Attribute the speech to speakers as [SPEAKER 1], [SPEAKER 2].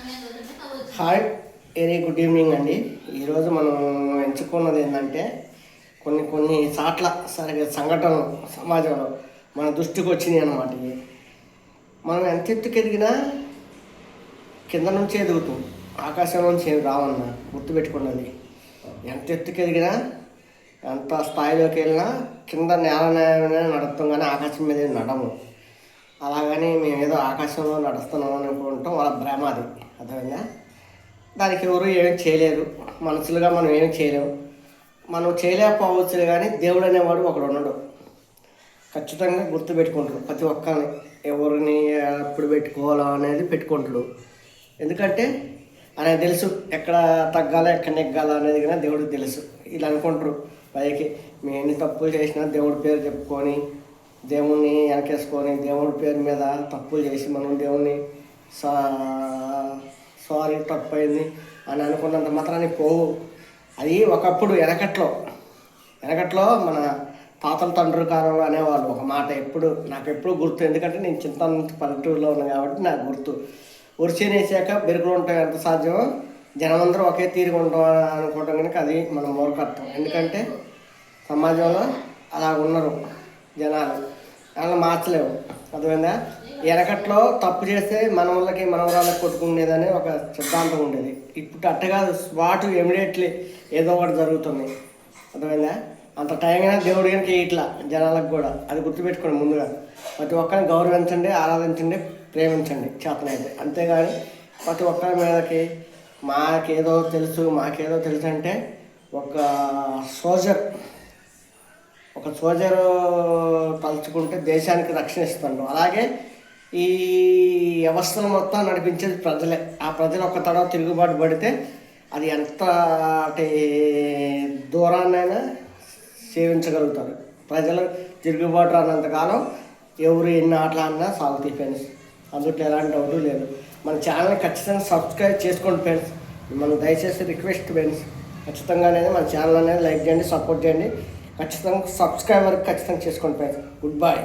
[SPEAKER 1] Hi, very good evening అండి. ఈరోజు మనం ఎంచుకున్నది ఏంటంటే కొన్ని సాట్ల సరిగ్గా సంఘటనలు సమాజంలో మన దృష్టికి వచ్చినాయి అన్నమాట. మనం ఎంత ఎత్తుకు ఎదిగినా కింద నుంచి ఎదుగుతాం, ఆకాశం నుంచి ఏమి రావన్నా గుర్తుపెట్టుకున్నది. ఎంత ఎత్తుకు ఎదిగినా ఎంత స్థాయిలోకి వెళ్ళినా కింద నేల నడుస్తాం కానీ ఆకాశం మీద నడము. అలాగని మేము ఏదో ఆకాశంలో నడుస్తున్నాం అని అనుకుంటాం, వాళ్ళ భ్రమ అది. అర్థమైందా? దానికి ఎవరు ఏమి చేయలేరు, మనసులుగా మనం ఏమి చేయలేము. మనం చేయలేకపోవచ్చు, కానీ దేవుడు అనేవాడు ఒకడు ఉన్నాడు. ఖచ్చితంగా గుర్తుపెట్టుకుంటాడు ప్రతి ఒక్కరిని, ఎవరిని ఎప్పుడు పెట్టుకోవాలో అనేది పెట్టుకుంటాడు. ఎందుకంటే ఆయనకు తెలుసు ఎక్కడ తగ్గాలో ఎక్కడ నెగ్గాలో అనేది కానీ దేవుడికి తెలుసు. ఇలా అనుకుంటారు పైకి, మేము ఎన్ని తప్పులు చేసినా దేవుడి పేరు చెప్పుకొని దేవుణ్ణి వెనకేసుకొని దేవుడి పేరు మీద తప్పులు చేసి మనం దేవుణ్ణి సారీ తప్పైంది అని అనుకున్నంత మాత్రాన్ని పోవు. అది ఒకప్పుడు వెనకట్లో మన తాతల తండ్రుల కాలంలో అనేవాళ్ళు ఒక మాట, నాకు ఎప్పుడు గుర్తు. ఎందుకంటే నేను చింతన పల్లెటూరులో ఉన్నాను కాబట్టి నాకు గుర్తు. ఉరిచేనేసాక బెరుకులు ఉంటాయి ఎంత సాధ్యమో, జనమందరూ ఒకే తీరుగా ఉంటాం అనుకోవటం కనుక అది మన మూర్ఖత్వం. ఎందుకంటే సమాజంలో అలా ఉన్నారు జనాలు, అలా మార్చలేవు. అర్థమైందా? వెనకట్లో తప్పు చేస్తే మనవాళ్ళకి మనవరాళ్ళకి కొట్టుకునేదని ఒక సిద్ధాంతం ఉండేది. ఇప్పుడు అట్టగా స్పాట్ ఇమీడియట్లీ ఏదో ఒకటి జరుగుతుంది. అర్థమైందా? అంత టైం అయినా దేవుడి కనుక ఇట్లా జనాలకు కూడా అది గుర్తుపెట్టుకోండి. ముందుగా ప్రతి ఒక్కరిని గౌరవించండి, ఆరాధించండి, ప్రేమించండి చేతనైతే. అంతేగాని ప్రతి ఒక్కరి మీదకి మాకేదో తెలుసు అంటే ఒక సోల్జరు తలుచుకుంటే దేశానికి రక్షణ ఇస్తాడు. అలాగే ఈ వ్యవస్థను మొత్తం నడిపించేది ప్రజలే. ఆ ప్రజలు ఒక్క తడవ తిరుగుబాటు పడితే అది ఎంత దూరాన్నైనా సేవించగలుగుతారు. ప్రజలు తిరుగుబాటు రానంతకాలం ఎవరు ఎన్ని ఆటలు ఆడినా సాగుతాయి ఫ్రెండ్స్. అందుట్లో ఎలాంటి డౌట్ లేదు. మన ఛానల్ని ఖచ్చితంగా సబ్స్క్రైబ్ చేసుకోండి ఫ్రెండ్స్. మనం దయచేసి రిక్వెస్ట్ ఫ్రెండ్స్, ఖచ్చితంగా అనేది మన ఛానల్ అనేది లైక్ చేయండి, సపోర్ట్ చేయండి. ఖచ్చితంగా సబ్స్క్రైబర్ ఖచ్చితంగా చేసుకోండి ఫ్రెండ్స్. Good bye.